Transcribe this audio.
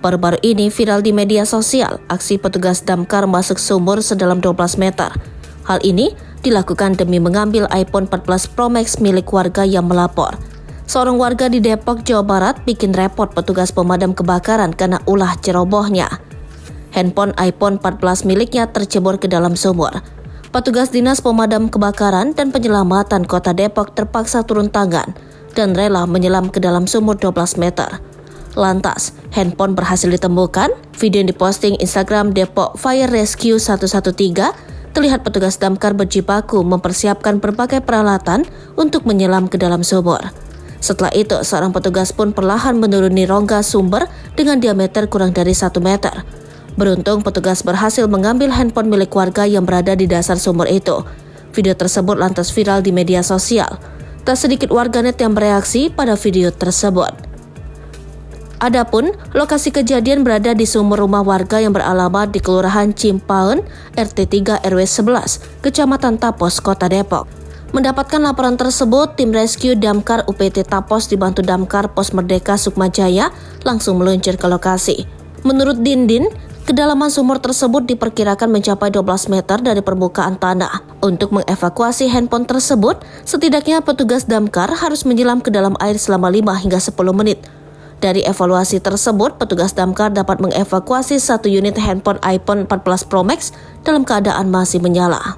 Baru-baru ini viral di media sosial aksi petugas damkar masuk sumur sedalam 12 meter. Hal ini dilakukan demi mengambil iPhone 14 Pro Max milik warga yang melapor. Seorang warga di Depok, Jawa Barat bikin repot petugas pemadam kebakaran karena ulah cerobohnya. Handphone iPhone 14 miliknya tercebur ke dalam sumur. Petugas Dinas Pemadam Kebakaran dan Penyelamatan Kota Depok terpaksa turun tangan dan rela menyelam ke dalam sumur 12 meter. Lantas, handphone berhasil ditemukan. Video yang diposting Instagram Depok Fire Rescue 113 terlihat petugas damkar berjibaku mempersiapkan berbagai peralatan untuk menyelam ke dalam sumur. Setelah itu, seorang petugas pun perlahan menuruni rongga sumber dengan diameter kurang dari 1 meter. Beruntung petugas berhasil mengambil handphone milik warga yang berada di dasar sumur itu. Video tersebut lantas viral di media sosial. Tak sedikit warganet yang bereaksi pada video tersebut. Adapun lokasi kejadian berada di sumur rumah warga yang beralamat di Kelurahan Cimpaen, RT 3 RW 11, Kecamatan Tapos, Kota Depok. Mendapatkan laporan tersebut, tim rescue damkar UPT Tapos dibantu damkar Pos Merdeka Sukmajaya langsung meluncur ke lokasi. Menurut Dindin, kedalaman sumur tersebut diperkirakan mencapai 12 meter dari permukaan tanah. Untuk mengevakuasi handphone tersebut, setidaknya petugas damkar harus menyelam ke dalam air selama 5 hingga 10 menit. Dari evaluasi tersebut, petugas damkar dapat mengevakuasi 1 unit handphone iPhone 14 Pro Max dalam keadaan masih menyala.